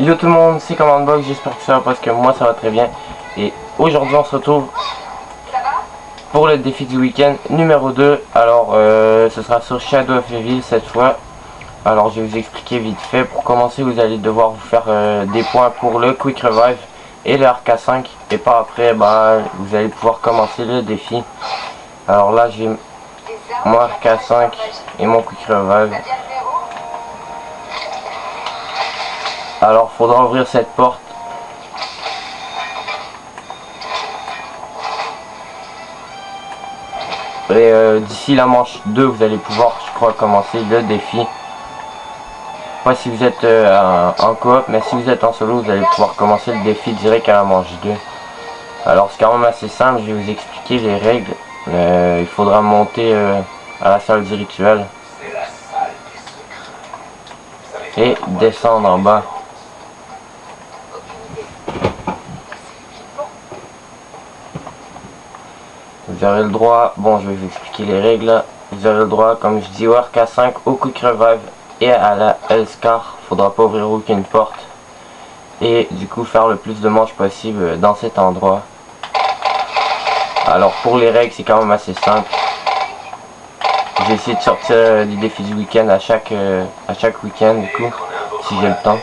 Yo tout le monde, c'est Commandbox, j'espère que ça va parce que moi ça va très bien. Et aujourd'hui on se retrouve pour le défi du week-end numéro 2. Alors ce sera sur Shadow of Evil cette fois. Alors je vais vous expliquer vite fait. Pour commencer vous allez devoir vous faire des points pour le Quick Revive et le RK5. Et par après vous allez pouvoir commencer le défi. Alors là j'ai mon RK5 et mon Quick Revive. Alors faudra ouvrir cette porte. Et d'ici la manche 2 vous allez pouvoir, je crois, commencer le défi. Pas si vous êtes en coop, mais si vous êtes en solo vous allez pouvoir commencer le défi direct à la manche 2. Alors c'est quand même assez simple, je vais vous expliquer les règles. Il faudra monter à la salle du rituel et descendre en bas. Vous avez le droit, bon je vais vous expliquer les règles. Vous avez le droit, comme je dis, au RK5, au Quick Revive et à la L-Scar. Faudra pas ouvrir aucune porte. Et du coup faire le plus de manches possible dans cet endroit. Alors pour les règles c'est quand même assez simple. J'ai essayé de sortir des défis du week-end à chaque week-end du coup, si j'ai le temps.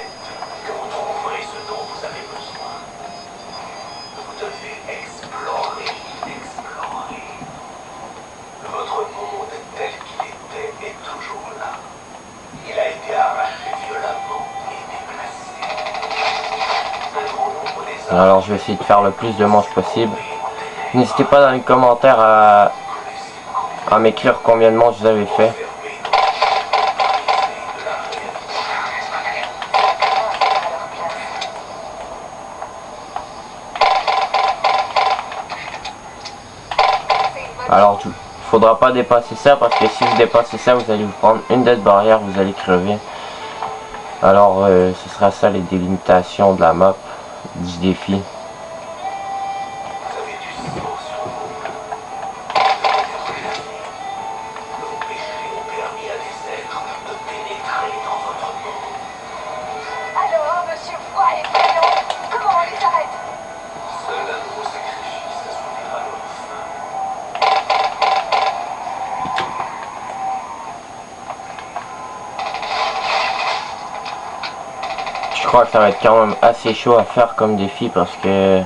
Alors je vais essayer de faire le plus de manches possible. N'hésitez pas dans les commentaires à m'écrire combien de manches vous avez fait. Alors il faudra pas dépasser ça parce que si vous dépassez ça vous allez vous prendre une death barrière, vous allez crever. Alors ce sera ça les délimitations de la map du défi. Je crois que ça va être quand même assez chaud à faire comme défi parce que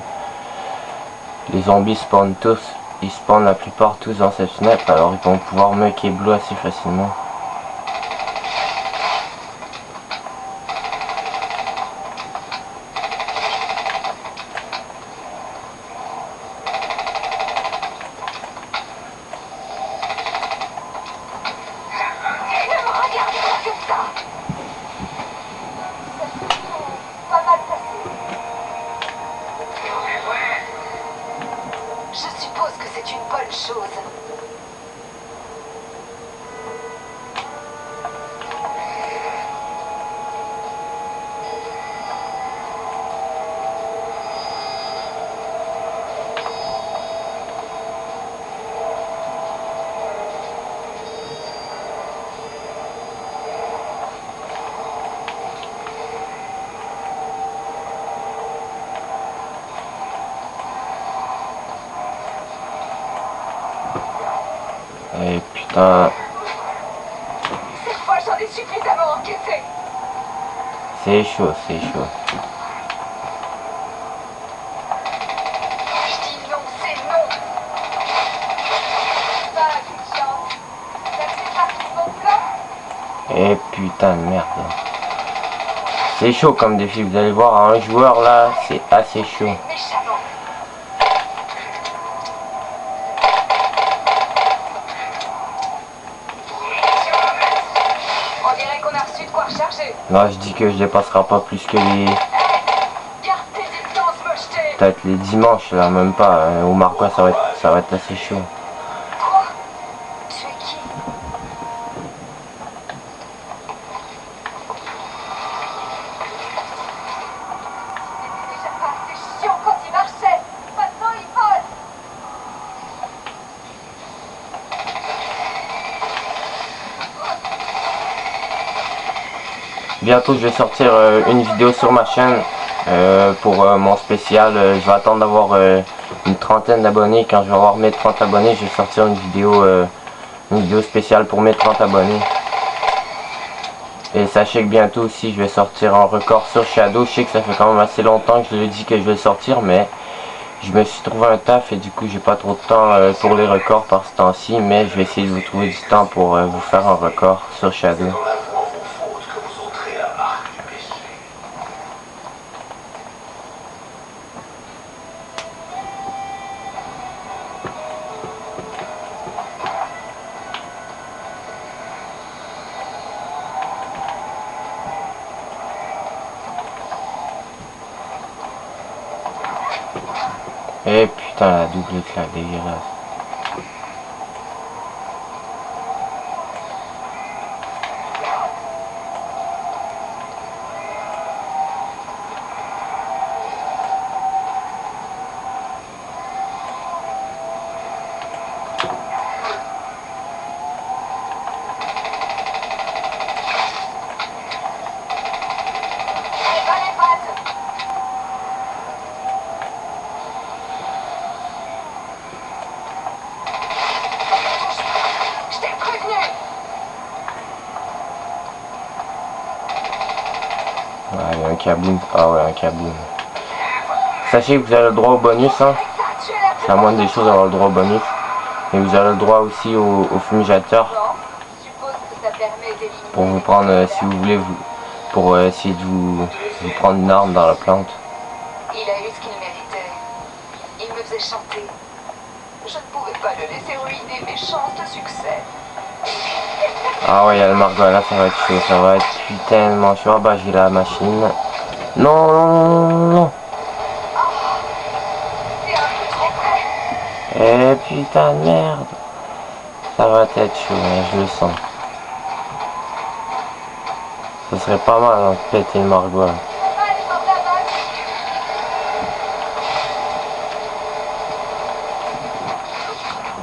les zombies spawnent tous. Ils spawnent la plupart tous dans cette fenêtre, alors ils vont pouvoir me blue assez facilement. Je suppose que c'est une bonne chose. Et putain. Cette fois j'en ai suffisamment encaissé. C'est chaud, c'est chaud. Je dis non, c'est non. Pas une chance. Ça fait partie de mon plan. Et putain de merde. C'est chaud comme défi, vous allez voir, un joueur là, c'est assez chaud. Méchamment. On dirait qu'on a reçu de quoi recharger. Là je dis que je dépasserai pas plus que les... Garde tes distances, mocheté. peut-être les dimanches là, même pas. Au Marquois ça va être assez chaud. Quoi? Tu es qui? C'était déjà pas assez chiant quand il marchait. Maintenant il vole. bientôt je vais sortir une vidéo sur ma chaîne pour mon spécial. Je vais attendre d'avoir une trentaine d'abonnés. Quand je vais avoir mes 30 abonnés, je vais sortir une vidéo spéciale pour mes 30 abonnés. Et sachez que bientôt aussi je vais sortir un record sur Shadow. Je sais que ça fait quand même assez longtemps que je le dis que je vais le sortir, mais je me suis trouvé un taf et du coup j'ai pas trop de temps pour les records par ce temps-ci, mais je vais essayer de vous trouver du temps pour vous faire un record sur Shadow. Eh putain, la double claque dégueulasse. Ah, il y a un kaboom. Ah ouais, un kaboom. Sachez que vous avez le droit au bonus, hein. C'est la moindre des choses d'avoir le droit au bonus. Et vous avez le droit aussi au fumigateur. Pour vous prendre, si vous voulez, pour essayer de vous prendre une arme dans la plante. Il a eu ce qu'il méritait. Il me faisait chanter. Je ne pouvais pas le laisser ruiner mes chances de succès. Ah ouais, il y a le Margot là, ça va être chaud, ça va être tellement chaud. Ah bah j'ai la machine. Non, non, non, non. Eh putain de merde. Ça va être chaud, hein, je le sens. Ce serait pas mal hein, de péter le Margot.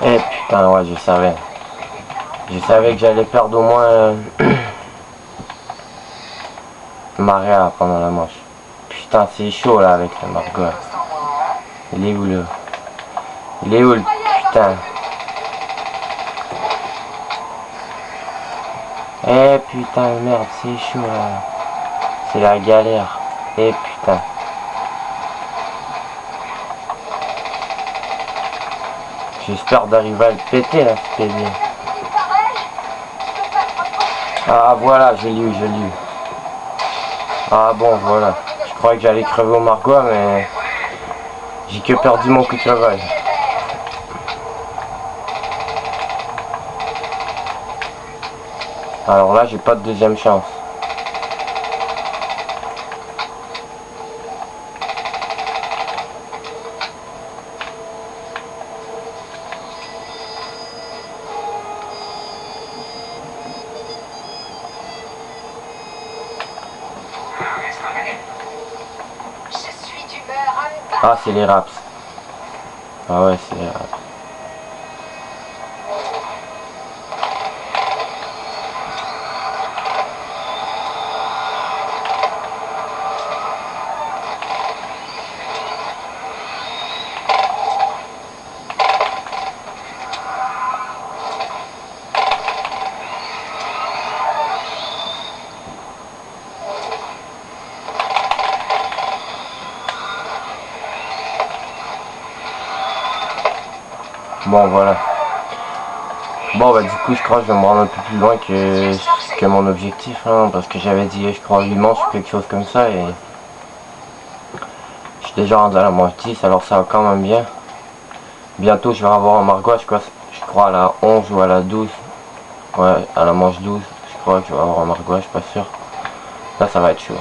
Eh putain, ouais, je savais. Je savais que j'allais perdre au moins Maria pendant la manche. Putain, c'est chaud là avec le Margot. Il est où là? Il est où le putain? Eh putain de merde, c'est chaud là. C'est la galère. Eh putain. J'espère d'arriver à le péter là, ce PV. Ah voilà, je l'ai eu, je l'ai eu. Ah bon, voilà. Je croyais que j'allais crever au Margot, mais j'ai que perdu mon coup de cheval. Alors là, j'ai pas de deuxième chance. Ah, c'est les raps. Ah ouais, c'est les raps. Bon voilà. Bon bah du coup je crois que je vais me rendre un peu plus loin que mon objectif hein, parce que j'avais dit je crois 8 manches ou quelque chose comme ça et je suis déjà rendu à la manche 10 alors ça va quand même bien. Bientôt je vais avoir un Margot, je crois à la 11 ou à la 12. Ouais, à la manche 12, je crois que je vais avoir un Margot, je suis pas sûr. Là ça va être chaud.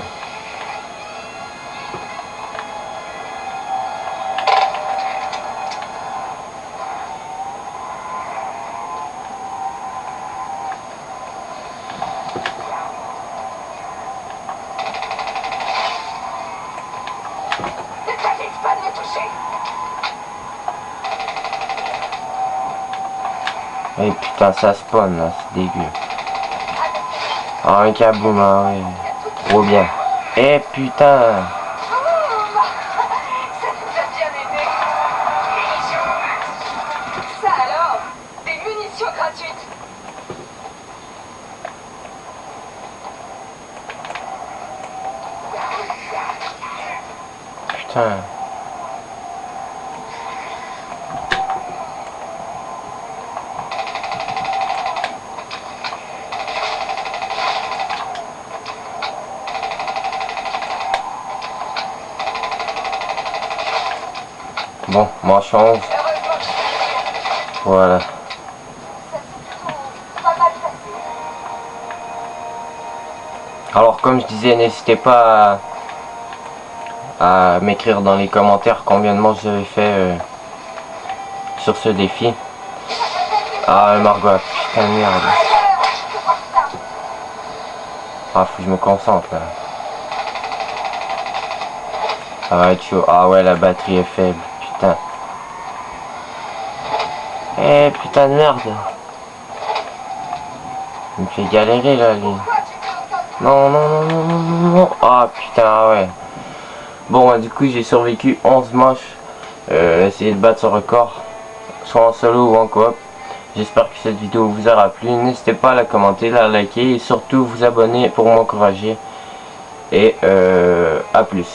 Et putain ça spawn là, c'est dégueu. Ah un kaboom, ah ouais. Trop bien. Eh putain. Ça nous a bien aidé. Ça alors, des munitions gratuites. Putain. Bon, manche 11. Heureusement que je suis arrivée. Voilà. Ça s'est plutôt pas mal passé. Alors comme je disais, n'hésitez pas à m'écrire dans les commentaires combien de manches j'avais fait sur ce défi. Ah Margot, putain de merde. Ah faut que je me concentre là. Ça va être chaud. Ah ouais, la batterie est faible, putain. Eh putain de merde. Il me fait galérer là lui. Non non non non non non non. Ah putain, ah ouais. Bon bah, du coup j'ai survécu 11 manches. Essayer de battre ce record, soit en solo ou en coop. J'espère que cette vidéo vous aura plu. N'hésitez pas à la commenter, la liker et surtout vous abonner pour m'encourager. Et à plus.